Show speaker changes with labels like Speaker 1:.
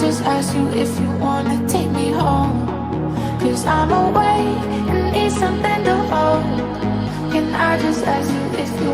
Speaker 1: just ask you if you wanna take me home? 'Cause I'm away and need something to hold. Can I just ask you if you